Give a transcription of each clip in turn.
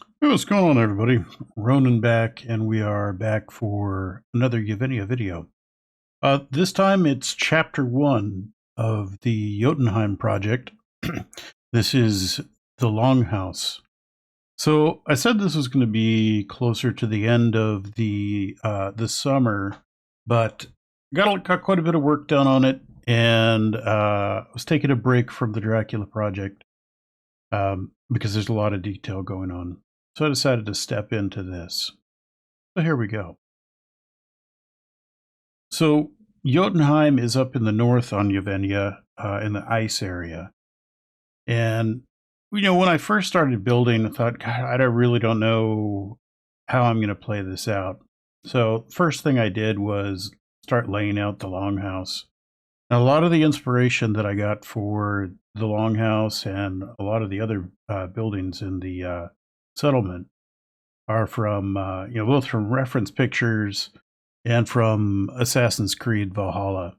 Hey, what's going on, everybody? Ronan back, and we are back for another Yevenia video. This time it's chapter 1 of the Jotunheim Project. This is the Longhouse. So I said this was going to be closer to the end of the summer, but got quite a bit of work done on it, and was taking a break from the Dracula project because there's a lot of detail going on. So I decided to step into this. So here we go. So Jotunheim is up in the north on Yevenia, in the ice area. And, when I first started building, I thought, God, I really don't know how I'm going to play this out. So first thing I did was start laying out the longhouse. Now, a lot of the inspiration that I got for the longhouse and a lot of the other buildings in the settlement are from, both from reference pictures and from Assassin's Creed Valhalla,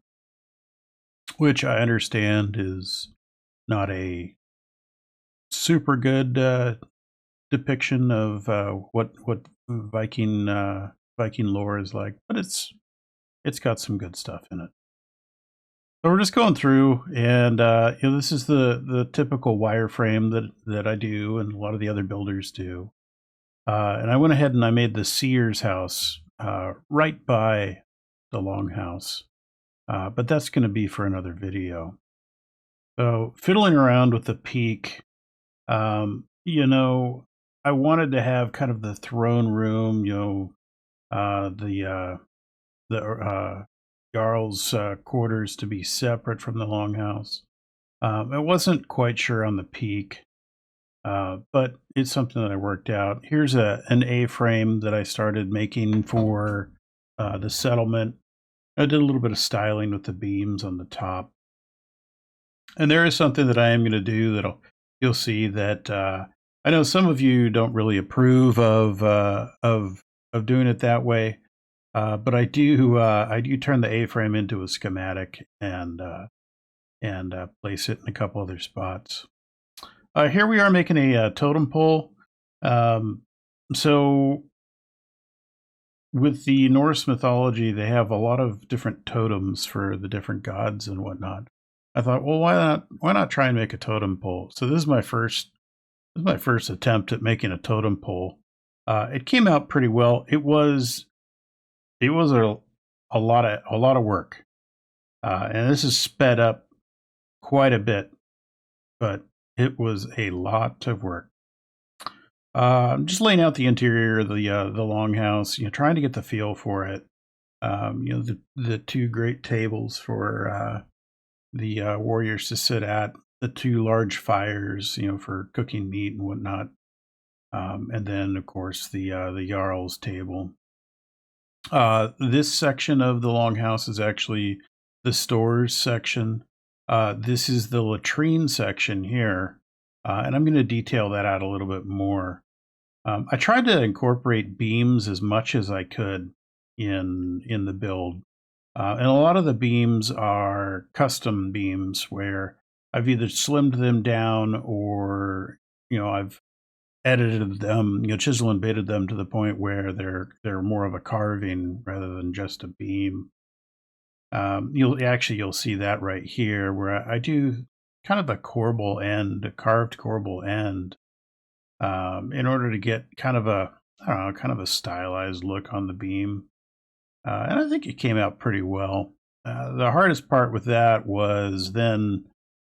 which I understand is not a super good depiction of what Viking lore is like, but it's got some good stuff in it. So we're just going through, and this is the typical wireframe that I do, and a lot of the other builders do. And I went ahead and I made the Seer's house right by the Longhouse. But that's going to be for another video. So fiddling around with the peak, um, you know, I wanted to have kind of the throne room, the Jarl's quarters to be separate from the Longhouse. I wasn't quite sure on the peak, but it's something that I worked out. Here's an A-frame that I started making for the settlement. I did a little bit of styling with the beams on the top. And there is something that I am going to do that you'll see that I know some of you don't really approve of doing it that way, but I do turn the A-frame into a schematic and place it in a couple other spots. Here we are making a totem pole. Um, so with the Norse mythology, they have a lot of different totems for the different gods and whatnot. I thought, well, why not try and make a totem pole? So this is my first attempt at making a totem pole. It came out pretty well. It was a lot of work, and this is sped up quite a bit, but it was a lot of work. I'm just laying out the interior of the longhouse, trying to get the feel for it. The two great tables for the warriors to sit at, the two large fires, for cooking meat and whatnot, and then of course the Jarl's table. This section of the longhouse is actually the stores section. This is the latrine section here, and I'm going to detail that out a little bit more. I tried to incorporate beams as much as I could in the build, and a lot of the beams are custom beams where I've either slimmed them down or I've edited them, chisel and baited them to the point where they're more of a carving rather than just a beam. You'll see that right here where I do kind of a corbel end, a carved corbel end, in order to get kind of a, I don't know, kind of a stylized look on the beam. And I think it came out pretty well. The hardest part with that was then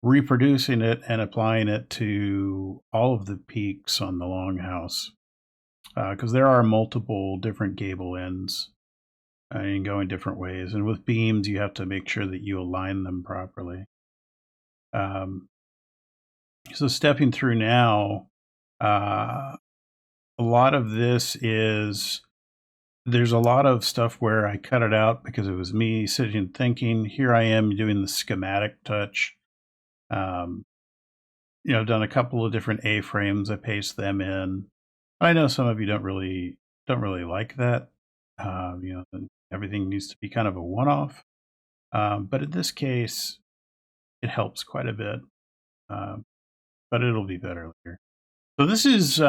reproducing it and applying it to all of the peaks on the longhouse, because there are multiple different gable ends and going different ways. And with beams, you have to make sure that you align them properly. Um, so stepping through now, uh, a lot of this is there's a lot of stuff where I cut it out because it was me sitting and thinking. Here I am doing the schematic touch. Um, I've done a couple of different A-frames. I paste them in. I know some of you don't really like that. Everything needs to be kind of a one-off. But in this case, it helps quite a bit. Um, but it'll be better later. So this is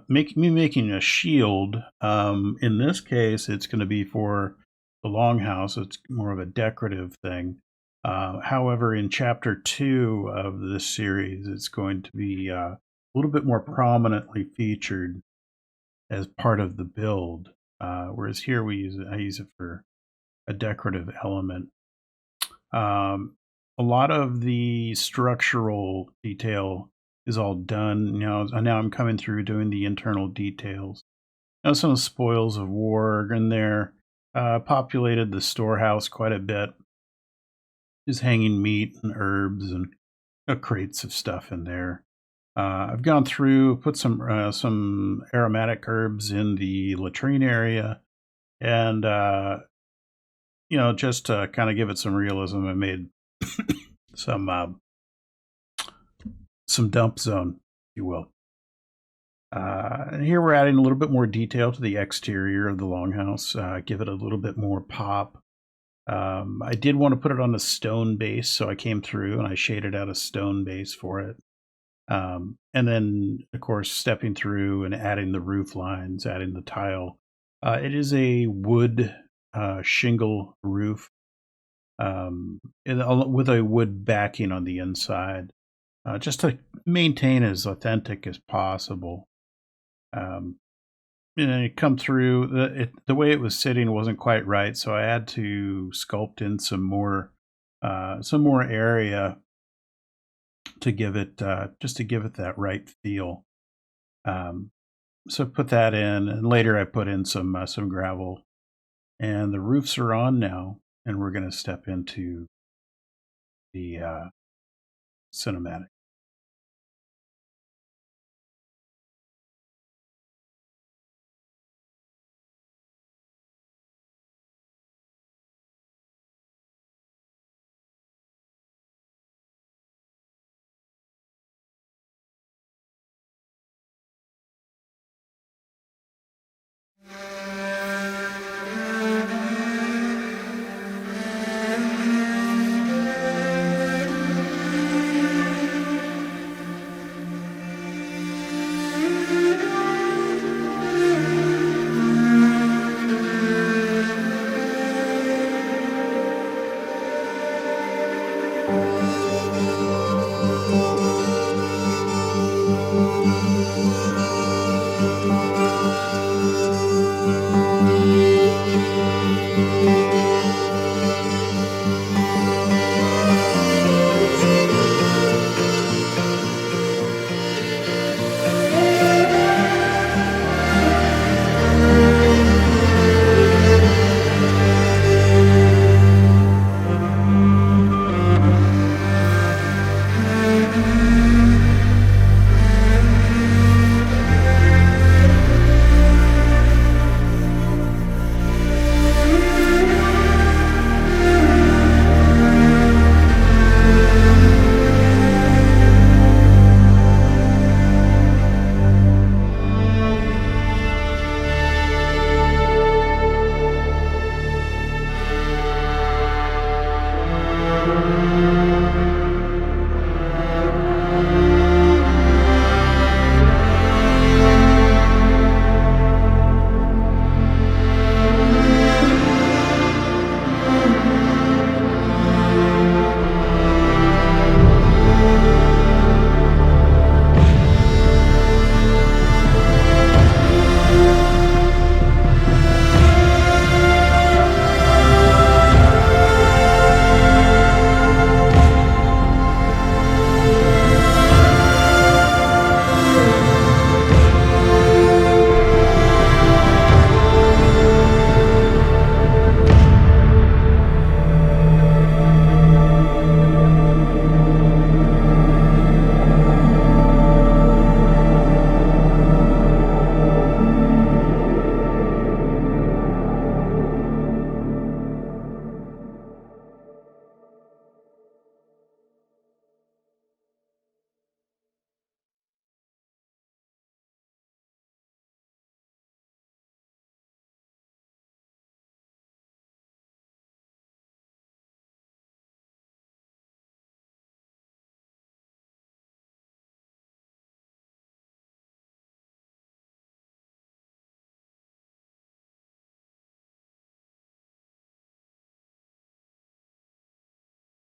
making a shield. In this case, it's going to be for the longhouse. It's more of a decorative thing. However, in chapter 2 of this series, it's going to be a little bit more prominently featured as part of the build. Whereas here I use it for a decorative element. A lot of the structural detail is all done. Now I'm coming through doing the internal details. Now some spoils of war are in there. Populated the storehouse quite a bit. Just hanging meat and herbs and crates of stuff in there. I've gone through, put some aromatic herbs in the latrine area, and just to kind of give it some realism, I made some dump zone, if you will. And here we're adding a little bit more detail to the exterior of the longhouse, give it a little bit more pop. I did want to put it on a stone base, so I came through and I shaded out a stone base for it. And then, of course, stepping through and adding the roof lines, adding the tile. It is a wood shingle roof with a wood backing on the inside, just to maintain as authentic as possible. And it come through, the way it was sitting wasn't quite right, so I had to sculpt in some more area to give it just to give it that right feel. So put that in, and later I put in some gravel, and the roofs are on now, and we're going to step into the cinematic.